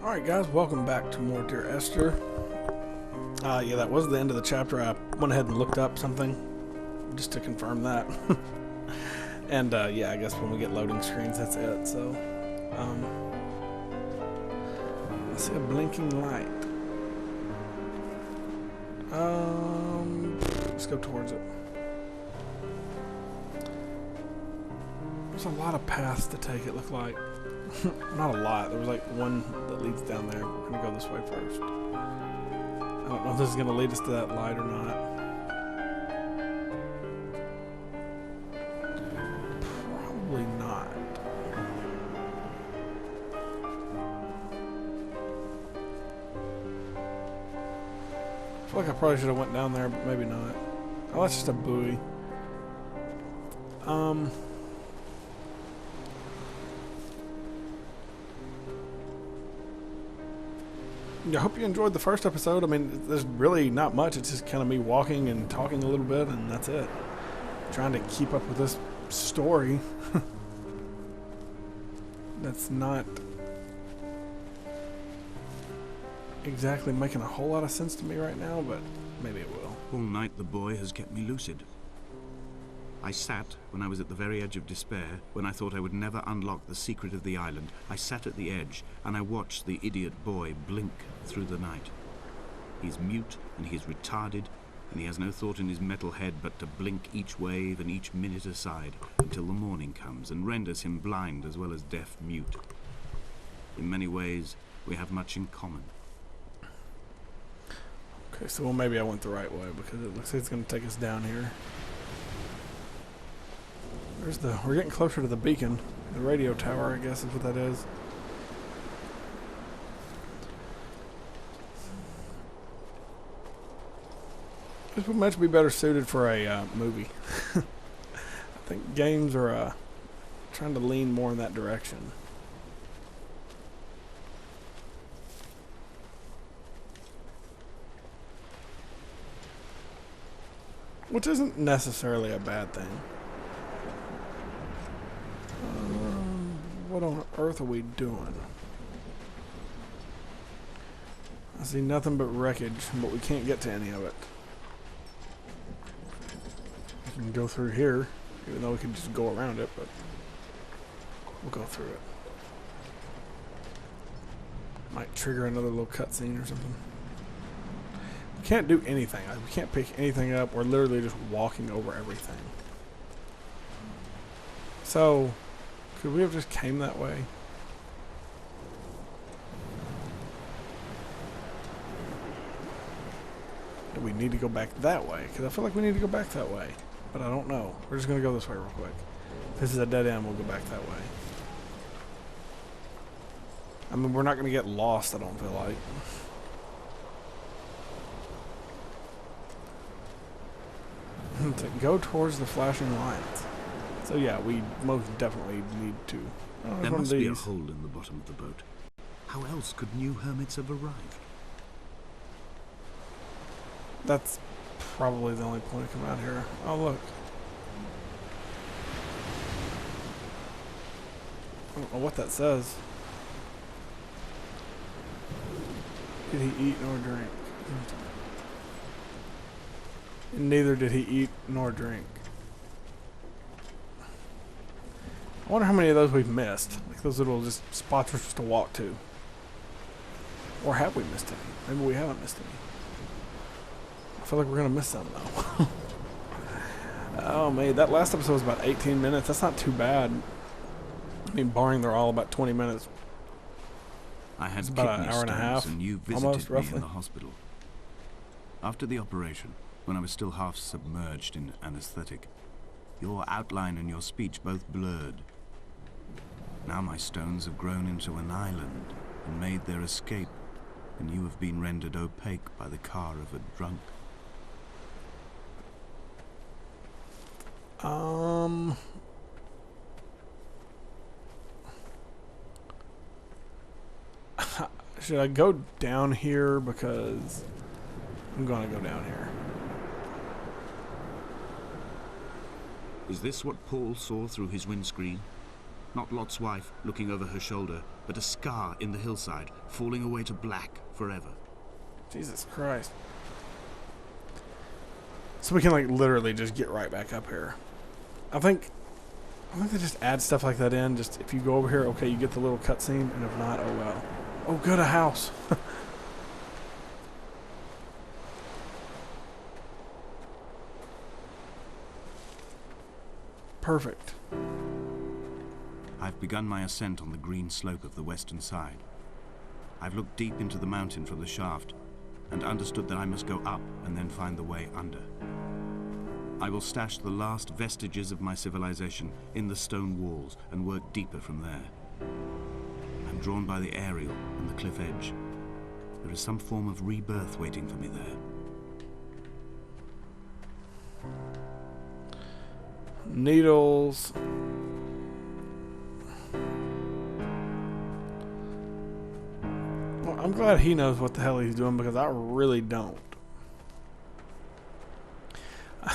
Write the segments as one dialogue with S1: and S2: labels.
S1: Alright guys, welcome back to more Dear Esther. Yeah, that was the end of the chapter. I went ahead and looked up something just to confirm that. And yeah, I guess when we get loading screens, that's it. So, I see a blinking light. Let's go towards it. There's a lot of paths to take, it looked like. Not a lot. There was like one that leads down there. We're gonna go this way first. I don't know if this is gonna lead us to that light or not. Probably not. I feel like I probably should have went down there, but maybe not. Oh, that's just a buoy. I hope you enjoyed the first episode. I mean, there's really not much. It's just kind of me walking and talking a little bit, and that's it. Trying to keep up with this story. That's not exactly making a whole lot of sense to me right now, but maybe it will.
S2: All night the boy has kept me lucid. I sat when I was at the very edge of despair, when I thought I would never unlock the secret of the island. I sat at the edge, and I watched the idiot boy blink through the night. He's mute, and he's retarded, and he has no thought in his metal head but to blink each wave and each minute aside until the morning comes and renders him blind as well as deaf-mute. In many ways, we have much in common.
S1: Okay, so well, maybe I went the right way, because it looks like it's going to take us down here. We're getting closer to the beacon. The radio tower, I guess is what that is. This would much be better suited for a movie. I think games are trying to lean more in that direction. Which isn't necessarily a bad thing. What on earth are we doing? I see nothing but wreckage, but we can't get to any of it. We can go through here, even though we can just go around it, but we'll go through it. Might trigger another little cutscene or something. We can't do anything. We can't pick anything up. We're literally just walking over everything. So, could we have just came that way? Do we need to go back that way? Because I feel like we need to go back that way. But I don't know. We're just going to go this way real quick. If this is a dead end, we'll go back that way. I mean, we're not going to get lost, I don't feel like. To go towards the flashing lights. So yeah, we most definitely need to. Oh,
S2: there must be a hole in the bottom of the boat. How else could new hermits have arrived?
S1: That's probably the only point to come out here. Oh look. I don't know what that says. Did he eat nor drink? And neither did he eat nor drink. I wonder how many of those we've missed. Like those little just spots we're supposed to walk to. Or have we missed any? Maybe we haven't missed any. I feel like we're going to miss some though. Oh man, that last episode was about 18 minutes. That's not too bad. I mean, barring they're all about 20 minutes.
S2: I had
S1: about an hour and a half,
S2: and you visited
S1: almost,
S2: me
S1: roughly.
S2: in the hospital. After the operation, when I was still half submerged in anesthetic, your outline and your speech both blurred. Now my stones have grown into an island and made their escape, and you have been rendered opaque by the car of a drunk.
S1: Should I go down here? Because I'm going to go down here.
S2: Is this what Paul saw through his windscreen? Not Lot's wife looking over her shoulder, but a scar in the hillside, falling away to black forever.
S1: Jesus Christ. So we can like literally just get right back up here. I think they just add stuff like that in. Just if you go over here, okay, you get the little cutscene, and if not, oh well. Oh, good, a house. Perfect.
S2: I've begun my ascent on the green slope of the western side. I've looked deep into the mountain from the shaft and understood that I must go up and then find the way under. I will stash the last vestiges of my civilization in the stone walls and work deeper from there. I'm drawn by the aerial and the cliff edge. There is some form of rebirth waiting for me there.
S1: Needles. Well, I'm glad he knows what the hell he's doing because I really don't.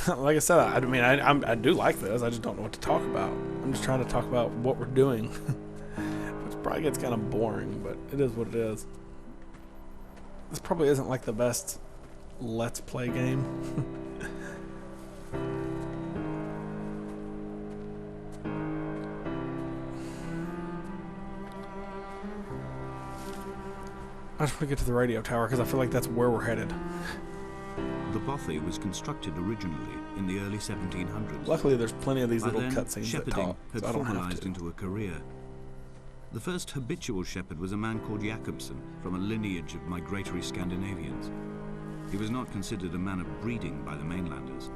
S1: Like I said, I mean, I do like this. I just don't know what to talk about. I'm just trying to talk about what we're doing. Which probably gets kind of boring, but it is what it is. This probably isn't like the best Let's Play game. I just want to get to the radio tower because I feel like that's where we're headed.
S2: The bothy was constructed originally in the early 1700s.
S1: Luckily, there's plenty of these
S2: By
S1: little
S2: then,
S1: cutscenes that
S2: shepherding
S1: talk,
S2: had
S1: so I don't have
S2: formalized
S1: to.
S2: into a career. The first habitual shepherd was a man called Jakobsen, from a lineage of migratory Scandinavians. He was not considered a man of breeding by the mainlanders.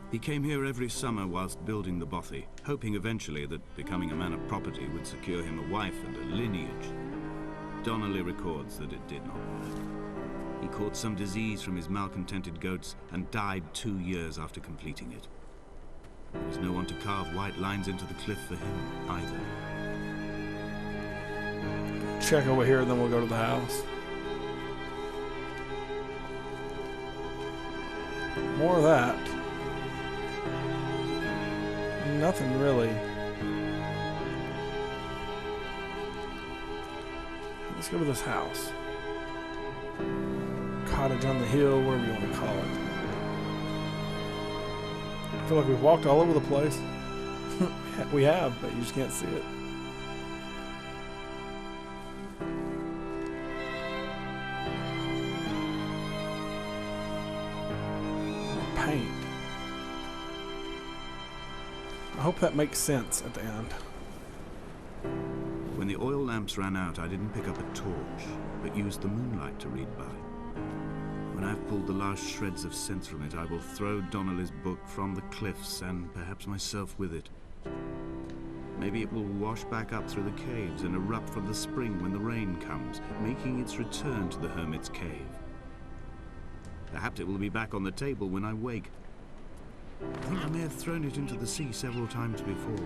S2: He came here every summer whilst building the bothy, hoping eventually that becoming a man of property would secure him a wife and a lineage. Donnelly records that it did not work. He caught some disease from his malcontented goats and died 2 years after completing it. There was no one to carve white lines into the cliff for him either.
S1: Check over here, and then we'll go to the house. More of that. Nothing really. Let's go to this house. Cottage on the hill, whatever you want to call it. I feel like we've walked all over the place. We have, but you just can't see it. Paint. I hope that makes sense at the end.
S2: When the oil lamps ran out, I didn't pick up a torch, but used the moonlight to read by. When I've pulled the last shreds of sense from it, I will throw Donnelly's book from the cliffs, and perhaps myself with it. Maybe it will wash back up through the caves and erupt from the spring when the rain comes, making its return to the hermit's cave. Perhaps it will be back on the table when I wake. I think I may have thrown it into the sea several times before.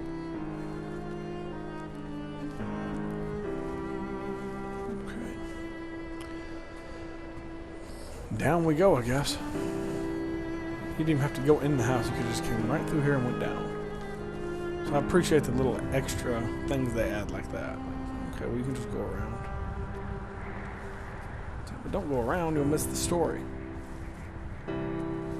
S1: Down we go, I guess. You didn't even have to go in the house. You could just came right through here and went down. So I appreciate the little extra things they add like that. Okay, well, you can just go around. But don't go around, you'll miss the story.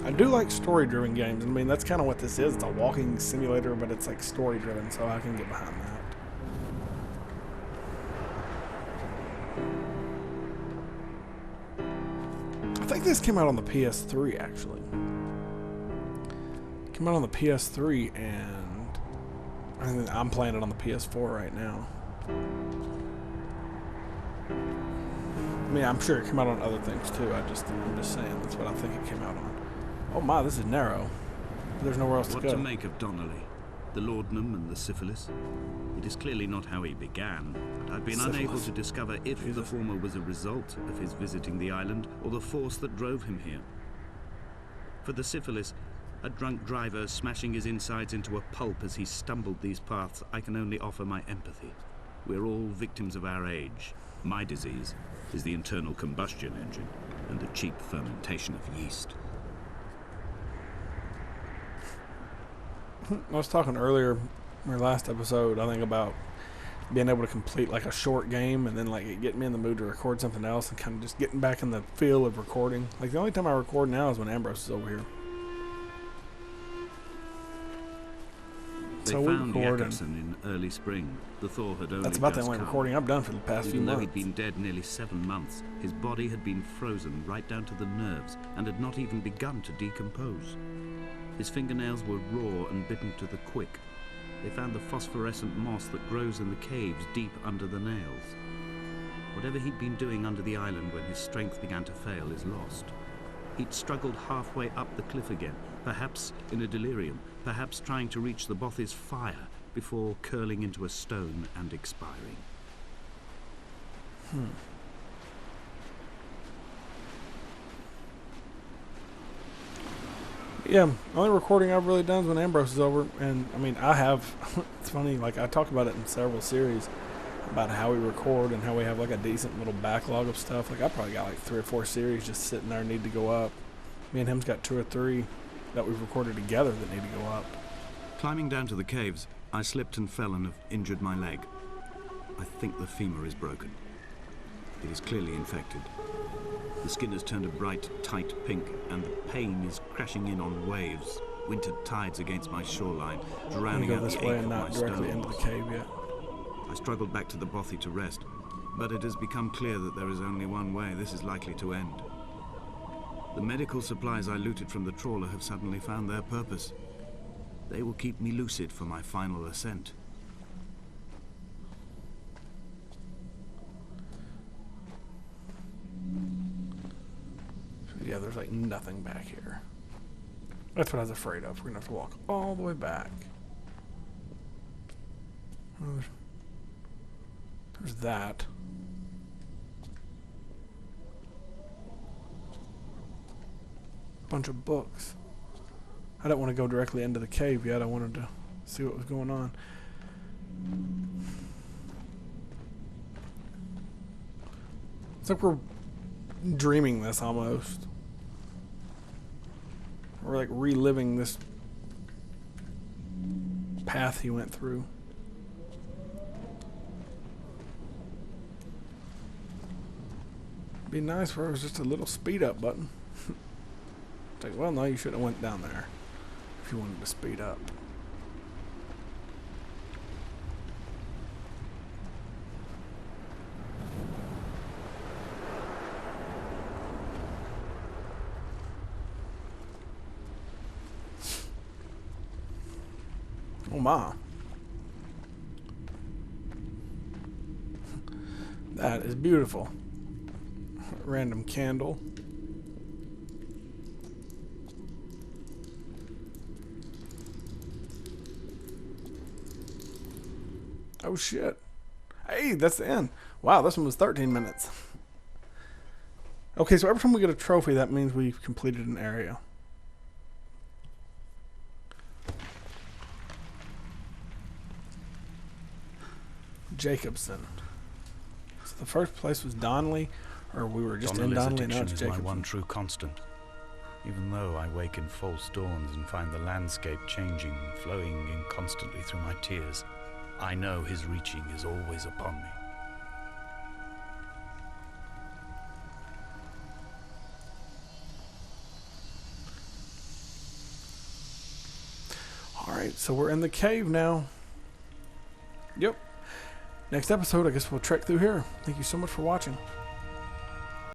S1: I do like story-driven games. I mean, that's kind of what this is. It's a walking simulator, but it's like story-driven, so I can get behind that. I think this came out on the PS3, actually. Came out on the PS3, and I'm playing it on the PS4 right now. I mean, I'm sure it came out on other things too. I'm just saying that's what I think it came out on. Oh my, this is narrow. There's nowhere else to go.
S2: What to make of Donnelly? The laudanum and the syphilis? It is clearly not how he began, but I've been unable to discover if the former was a result of his visiting the island or the force that drove him here. For the syphilis, a drunk driver smashing his insides into a pulp as he stumbled these paths, I can only offer my empathy. We're all victims of our age. My disease is the internal combustion engine and the cheap fermentation of yeast.
S1: I was talking earlier our last episode, I think, about being able to complete like a short game and then like it getting me in the mood to record something else and kind of just getting back in the feel of recording. Like the only time I record now is when Ambrose is over here.
S2: They
S1: So we
S2: found
S1: record
S2: Jakobsen in early spring. The thaw had only
S1: that's about the
S2: just
S1: only
S2: come.
S1: recording I've done for the past few
S2: Even though
S1: months.
S2: he'd been dead nearly 7 months, his body had been frozen right down to the nerves and had not even begun to decompose. His fingernails were raw and bitten to the quick. They found the phosphorescent moss that grows in the caves deep under the nails. Whatever he'd been doing under the island when his strength began to fail is lost. He'd struggled halfway up the cliff again, perhaps in a delirium, perhaps trying to reach the Bothy's fire before curling into a stone and expiring.
S1: Yeah, the only recording I've really done is when Ambrose is over. And I mean, I have, it's funny, like I talk about it in several series about how we record and how we have like a decent little backlog of stuff. Like I probably got like 3 or 4 series just sitting there need to go up. Me and him's got 2 or 3 that we've recorded together that need to go up.
S2: Climbing down to the caves, I slipped and fell and have injured my leg. I think the femur is broken. It is clearly infected. The skin has turned a bright, tight pink, and the pain is crashing in on waves, winter tides against my shoreline, drowning
S1: Go
S2: out
S1: this
S2: the
S1: way
S2: ache
S1: and
S2: of my
S1: not directly into the
S2: stones.
S1: cave yet.
S2: I struggled back to the Bothy to rest, but it has become clear that there is only one way this is likely to end. The medical supplies I looted from the trawler have suddenly found their purpose. They will keep me lucid for my final ascent.
S1: Yeah, there's like nothing back here. That's what I was afraid of. We're gonna have to walk all the way back. Oh, there's that. Bunch of books. I don't want to go directly into the cave yet. I wanted to see what was going on. It's like we're dreaming this almost. We're like reliving this path he went through. Be nice where it was just a little speed up button. It's like, well, no, you should have went down there if you wanted to speed up. Oh my. That is beautiful. Random candle. Oh shit. Hey, that's the end. Wow, this one was 13 minutes. Okay, so every time we get a trophy, that means we've completed an area. Jakobsen. So the first place was Donnelly, or we were just in Donnelly, now it's
S3: is my
S1: Jakobsen.
S3: one true constant. Even though I wake in false dawns and find the landscape changing, flowing inconstantly through my tears, I know his reaching is always upon me.
S1: Alright, so we're in the cave now. Yep. Next episode, I guess we'll trek through here. Thank you so much for watching.